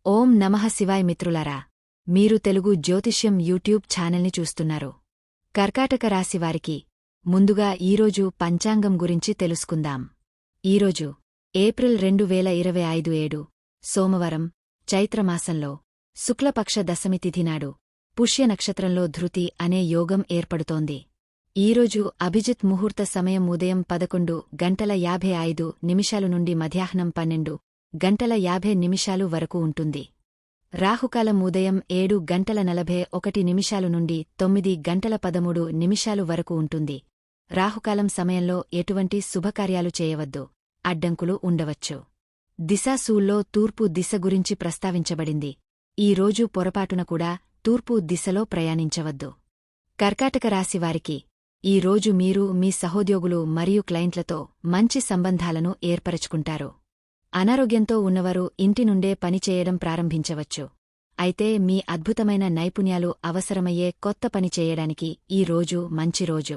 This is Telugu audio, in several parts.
ఓం నమః శివాయ మిత్రులారా, మీరు తెలుగు జ్యోతిష్యం యూట్యూబ్ ఛానల్ని చూస్తున్నారు. కర్కాటక రాశివారికి ముందుగా ఈరోజు పంచాంగం గురించి తెలుసుకుందాం. ఈరోజు ఏప్రిల్ 2025 7 సోమవారం, చైత్రమాసంలో శుక్లపక్ష దశమి తిథినాడు పుష్య నక్షత్రంలో ధృతి అనే యోగం ఏర్పడుతోంది. ఈరోజు అభిజిత్ ముహూర్త సమయం ఉదయం 11:55 నుండి మధ్యాహ్నం 12:50 వరకు ఉంటుంది. రాహుకాలం ఉదయం 7:41 నుండి 9:13 వరకు ఉంటుంది. రాహుకాలం సమయంలో ఎటువంటి శుభకార్యాలు చేయవద్దు, అడ్డంకులు ఉండవచ్చు. దిశాశూల్లో తూర్పు దిశ గురించి ప్రస్తావించబడింది. ఈ రోజు పొరపాటున కూడా తూర్పు దిశలో ప్రయాణించవద్దు. కర్కాటక రాశివారికి ఈ రోజు మీరు మీ సహోద్యోగులు మరియు క్లయింట్లతో మంచి సంబంధాలను ఏర్పరచుకుంటారు. అనారోగ్యంతో ఉన్నవారు ఇంటి నుండే పనిచేయడం ప్రారంభించవచ్చు. అయితే మీ అద్భుతమైన నైపుణ్యాలు అవసరమయ్యే కొత్త పని చేయడానికి ఈ రోజు మంచి రోజు.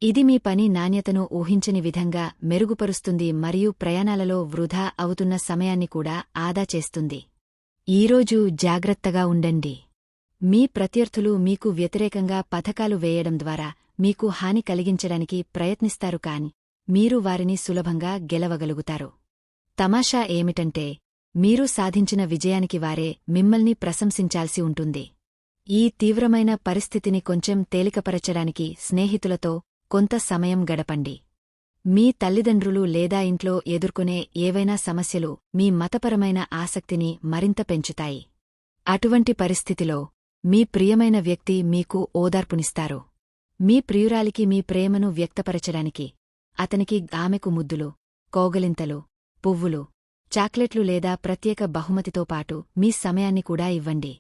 ఇది మీ పని నాణ్యతను ఊహించని విధంగా మెరుగుపరుస్తుంది మరియు ప్రయాణాలలో వృధా అవుతున్న సమయాన్ని కూడా ఆదా చేస్తుంది. ఈరోజు జాగ్రత్తగా ఉండండి. మీ ప్రత్యర్థులు మీకు వ్యతిరేకంగా పథకాలు వేయడం ద్వారా మీకు హాని కలిగించడానికి ప్రయత్నిస్తారు, కాని మీరు వారిని సులభంగా గెలవగలుగుతారు. తమాషా ఏమిటంటే, మీరు సాధించిన విజయానికి వారే మిమ్మల్ని ప్రశంసించాల్సి ఉంటుంది. ఈ తీవ్రమైన పరిస్థితిని కొంచెం తేలికపరచడానికి స్నేహితులతో కొంత సమయం గడపండి. మీ తల్లిదండ్రులు లేదా ఇంట్లో ఎదుర్కొనే ఏవైనా సమస్యలు మీ మతపరమైన ఆసక్తిని మరింత పెంచుతాయి. అటువంటి పరిస్థితిలో మీ ప్రియమైన వ్యక్తి మీకు ఓదార్పునిస్తారు. మీ ప్రియురాలికి మీ ప్రేమను వ్యక్తపరచడానికి అతనికి ఆమెకు ముద్దులు, కోగలింతలు, పువ్వులు, చాక్లెట్లు లేదా ప్రత్యేక బహుమతితో పాటు మీ సమయాన్ని కూడా ఇవ్వండి.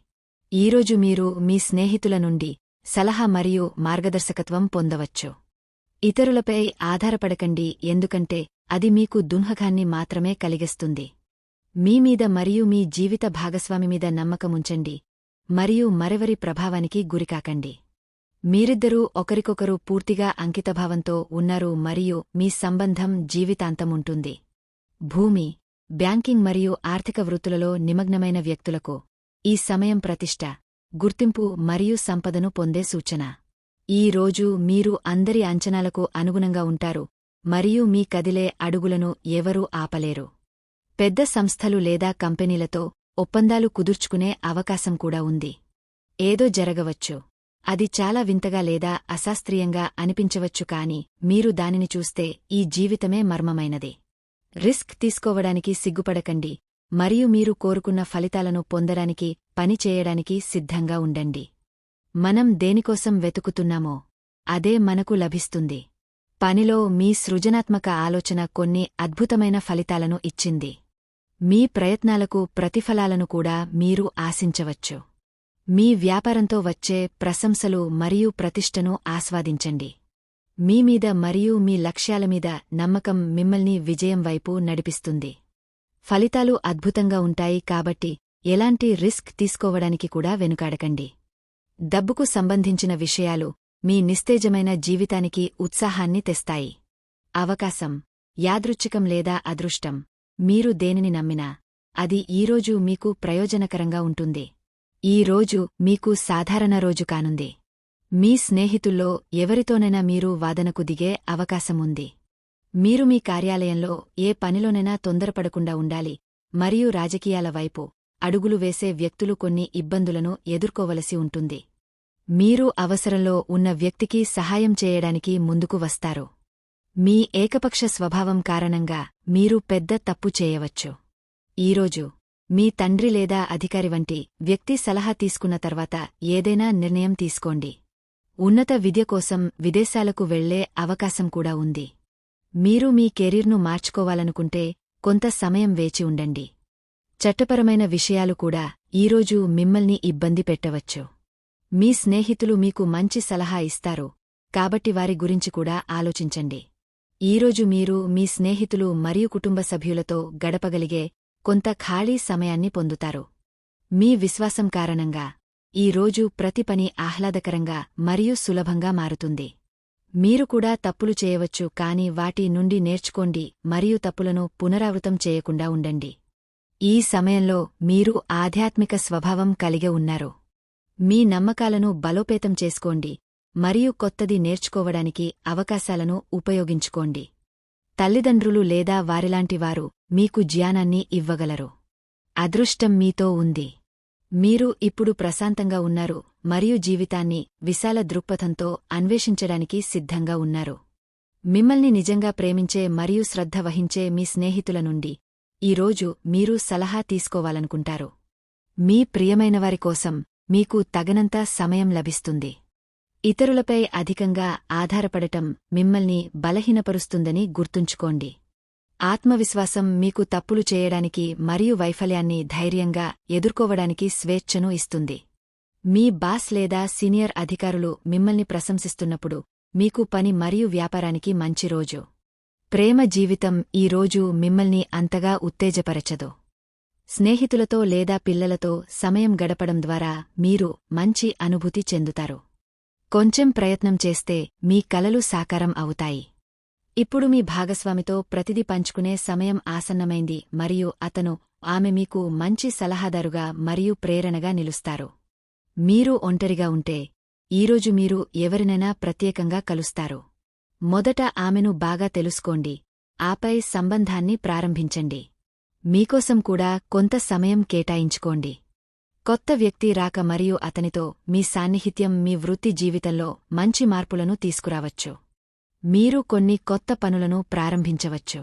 ఈరోజు మీరు మీ స్నేహితుల నుండి సలహా మరియు మార్గదర్శకత్వం పొందవచ్చు. ఇతరులపై ఆధారపడకండి, ఎందుకంటే అది మీకు దున్హకాన్ని మాత్రమే కలిగిస్తుంది. మీ మీద మరియు మీ జీవిత భాగస్వామి మీద నమ్మకముంచండి మరియు మరెవరి ప్రభావానికి గురికాకండి. మీరిద్దరూ ఒకరికొకరు పూర్తిగా అంకితభావంతో ఉన్నారు మరియు మీ సంబంధం జీవితాంతముంటుంది. భూమి, బ్యాంకింగ్ మరియు ఆర్థిక వృత్తులలో నిమగ్నమైన వ్యక్తులకు ఈ సమయం ప్రతిష్ట, గుర్తింపు మరియు సంపదను పొందే సూచన. ఈ రోజు మీరు అందరి అంచనాలకు అనుగుణంగా ఉంటారు మరియు మీ కదిలే అడుగులను ఎవరూ ఆపలేరు. పెద్ద సంస్థలు లేదా కంపెనీలతో ఒప్పందాలు కుదుర్చుకునే అవకాశం కూడా ఉంది. ఏదో జరగవచ్చు. అది చాలా వింతగా లేదా అశాస్త్రీయంగా అనిపించవచ్చు, కాని మీరు దానిని చూస్తే ఈ జీవితమే మర్మమైనది. రిస్క్ తీసుకోవడానికి సిగ్గుపడకండి మరియు మీరు కోరుకున్న ఫలితాలను పొందడానికి పని చేయడానికి సిద్ధంగా ఉండండి. మనం దేనికోసం వెతుకుతున్నామో అదే మనకు లభిస్తుంది. పనిలో మీ సృజనాత్మక ఆలోచన కొన్ని అద్భుతమైన ఫలితాలను ఇచ్చింది. మీ ప్రయత్నాలకు ప్రతిఫలాలను కూడా మీరు ఆశించవచ్చు. మీ వ్యాపారంతో వచ్చే ప్రశంసలు మరియు ప్రతిష్టను ఆస్వాదించండి. మీ మీద మరియు మీ లక్ష్యాల మీద నమ్మకం మిమ్మల్ని విజయం వైపు నడిపిస్తుంది. ఫలితాలు అద్భుతంగా ఉంటాయి, కాబట్టి ఎలాంటి రిస్క్ తీసుకోవడానికి కూడా వెనుకాడకండి. డబ్బుకు సంబంధించిన విషయాలు మీ నిస్తేజమైన జీవితానికి ఉత్సాహాన్ని తెస్తాయి. అవకాశం, యాదృచ్ఛికం లేదా అదృష్టం, మీరు దేనిని నమ్మినా అది ఈరోజు మీకు ప్రయోజనకరంగా ఉంటుంది. ఈ రోజు మీకు సాధారణ రోజు కానుంది. మీ స్నేహితుల్లో ఎవరితోనైనా మీరు వాదనకు దిగే అవకాశముంది. మీరు మీ కార్యాలయంలో ఏ పనిలోనైనా తొందరపడకుండా ఉండాలి మరియు రాజకీయాల వైపు అడుగులు వేసే వ్యక్తులు కొన్ని ఇబ్బందులను ఎదుర్కోవలసి ఉంటుంది. మీరు అవసరంలో ఉన్న వ్యక్తికి సహాయం చేయడానికి ముందుకు వస్తారు. మీ ఏకపక్ష స్వభావం కారణంగా మీరు పెద్ద తప్పు చేయవచ్చు. ఈరోజు మీ తండ్రి లేదా అధికారి వంటి వ్యక్తి సలహా తీసుకున్న తర్వాత ఏదైనా నిర్ణయం తీసుకోండి. ఉన్నత విద్య కోసం విదేశాలకు వెళ్లే అవకాశం కూడా ఉంది. మీరు మీ కెరీర్ను మార్చుకోవాలనుకుంటే కొంత సమయం వేచి ఉండండి. చట్టపరమైన విషయాలు కూడా ఈరోజు మిమ్మల్ని ఇబ్బంది పెట్టవచ్చు. మీ స్నేహితులు మీకు మంచి సలహా ఇస్తారు, కాబట్టి వారి గురించి కూడా ఆలోచించండి. ఈరోజు మీరు మీ స్నేహితులు మరియు కుటుంబ సభ్యులతో గడపగలిగే కొంత ఖాళీ సమయాన్ని పొందుతారు. మీ విశ్వాసం కారణంగా ఈ రోజు ప్రతి పని ఆహ్లాదకరంగా మరియు సులభంగా మారుతుంది. మీరు కూడా తప్పులు చేయవచ్చు, కాని వాటి నుండి నేర్చుకోండి మరియు తప్పులను పునరావృతం చేయకుండా ఉండండి. ఈ సమయంలో మీరు ఆధ్యాత్మిక స్వభావం కలిగి ఉన్నారు. మీ నమ్మకాలను బలోపేతం చేసుకోండి మరియు కొత్తది నేర్చుకోవడానికి అవకాశాలను ఉపయోగించుకోండి. తల్లిదండ్రులు లేదా వారిలాంటివారు మీకు జ్ఞానాన్ని ఇవ్వగలరు. అదృష్టం మీతో ఉంది. మీరు ఇప్పుడు ప్రశాంతంగా ఉన్నారు మరియు జీవితాన్ని విశాల దృక్పథంతో అన్వేషించడానికి సిద్ధంగా ఉన్నారు. మిమ్మల్ని నిజంగా ప్రేమించే మరియు శ్రద్ధ వహించే మీ స్నేహితుల నుండి ఈరోజు మీరు సలహా తీసుకోవాలనుకుంటారు. మీ ప్రియమైనవారి కోసం మీకు తగినంత సమయం లభిస్తుంది. ఇతరులపై అధికంగా ఆధారపడటం మిమ్మల్ని బలహీనపరుస్తుందని గుర్తుంచుకోండి. ఆత్మవిశ్వాసం మీకు తప్పులు చేయడానికి మరియు వైఫల్యాన్ని ధైర్యంగా ఎదుర్కోవడానికి స్వేచ్ఛను ఇస్తుంది. మీ బాస్ లేదా సీనియర్ అధికారులు మిమ్మల్ని ప్రశంసిస్తున్నప్పుడు మీకు పని మరియు వ్యాపారానికి మంచి రోజు. ప్రేమ జీవితం ఈ రోజు మిమ్మల్ని అంతగా ఉత్తేజపరచదు. స్నేహితులతో లేదా పిల్లలతో సమయం గడపడం ద్వారా మీరు మంచి అనుభూతి చెందుతారు. కొంచెం ప్రయత్నం చేస్తే మీ కలలు సాకారం అవుతాయి. ఇప్పుడు మీ భాగస్వామితో ప్రతిదీ పంచుకునే సమయం ఆసన్నమైంది మరియు ఆమె మీకు మంచి సలహాదారుగా మరియు ప్రేరణగా నిలుస్తారు. మీరు ఒంటరిగా ఉంటే ఈరోజు మీరు ఎవరినైనా ప్రత్యేకంగా కలుస్తారు. మొదట ఆమెను బాగా తెలుసుకోండి, ఆపై సంబంధాన్ని ప్రారంభించండి. మీకోసం కూడా కొంత సమయం కేటాయించుకోండి. కొత్త వ్యక్తి రాక మరియు అతనితో మీ సాన్నిహిత్యం మీ వృత్తి జీవితంలో మంచి మార్పులను తీసుకురావచ్చు. మీరు కొన్ని కొత్త పనులను ప్రారంభించవచ్చు.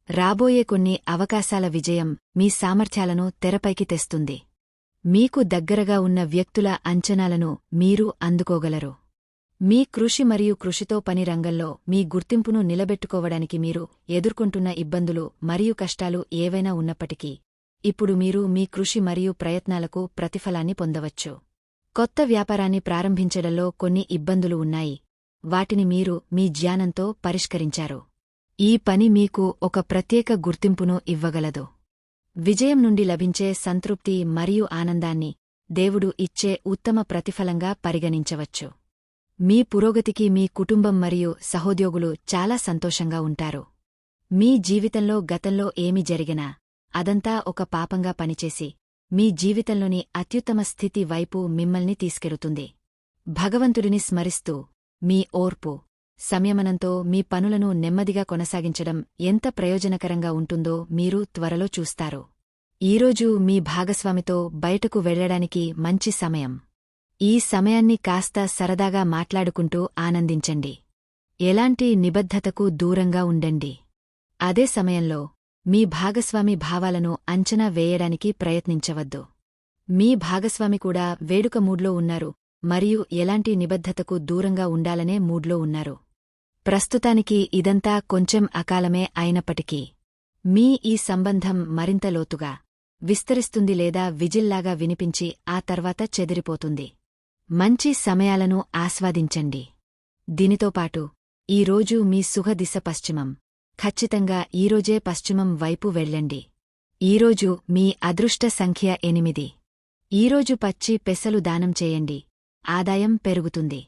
రాబోయే కొన్ని అవకాశాల విజయం మీ సామర్థ్యాలను తెరపైకి తెస్తుంది. మీకు దగ్గరగా ఉన్న వ్యక్తుల అంచనాలను మీరు అందుకోగలరు. మీ కృషి మరియు కృషితో పని రంగంలో మీ గుర్తింపును నిలబెట్టుకోవడానికి మీరు ఎదుర్కొంటున్న ఇబ్బందులు మరియు కష్టాలు ఏవైనా ఉన్నప్పటికీ ఇప్పుడు మీరు మీ కృషి మరియు ప్రయత్నాలకు ప్రతిఫలాన్ని పొందవచ్చు. కొత్త వ్యాపారాన్ని ప్రారంభించడంలో కొన్ని ఇబ్బందులు ఉన్నాయి. వాటిని మీరు మీ జ్ఞానంతో పరిష్కరించారు. ఈ పని మీకు ఒక ప్రత్యేక గుర్తింపును ఇవ్వగలదు. విజయం నుండి లభించే సంతృప్తి మరియు ఆనందాన్ని దేవుడు ఇచ్చే ఉత్తమ ప్రతిఫలంగా పరిగణించవచ్చు. మీ పురోగతికి మీ కుటుంబం మరియు సహోద్యోగులు చాలా సంతోషంగా ఉంటారు. మీ జీవితంలో గతంలో ఏమి జరిగినా అదంతా ఒక పాపంగా పనిచేసి మీ జీవితంలోని అత్యుత్తమ స్థితి వైపు మిమ్మల్ని తీసుకెళుతుంది. భగవంతుడిని స్మరిస్తూ మీ ఓర్పు, సంయమనంతో మీ పనులను నెమ్మదిగా కొనసాగించడం ఎంత ప్రయోజనకరంగా ఉంటుందో మీరు త్వరలో చూస్తారు. ఈరోజు మీ భాగస్వామితో బయటకు వెళ్లడానికి మంచి సమయం. ఈ సమయాన్ని కాస్త సరదాగా మాట్లాడుకుంటూ ఆనందించండి. ఎలాంటి నిబద్ధతకు దూరంగా ఉండండి. అదే సమయంలో మీ భాగస్వామి భావాలను అంచనా వేయడానికి ప్రయత్నించవద్దు. మీ భాగస్వామి కూడా వేడుక మూడ్లో ఉన్నారు మరియు ఎలాంటి నిబద్ధతకు దూరంగా ఉండాలనే మూడ్లో ఉన్నారు. ప్రస్తుతానికి ఇదంతా కొంచెం అకాలమే అయినప్పటికీ మీ ఈ సంబంధం మరింత లోతుగా విస్తరిస్తుంది లేదా విజిల్లాగా వినిపించి ఆ తర్వాత చెదిరిపోతుంది. మంచి సమయాలను ఆస్వాదించండి. దీనితోపాటు ఈరోజు మీ సుఖదిశ పశ్చిమం. ఖచ్చితంగా ఈరోజే పశ్చిమం వైపు వెళ్ళండి. ఈరోజు మీ అదృష్ట సంఖ్య 8. ఈరోజు పచ్చి పెసలు దానం చేయండి. ఆదాయం పెరుగుతుంది.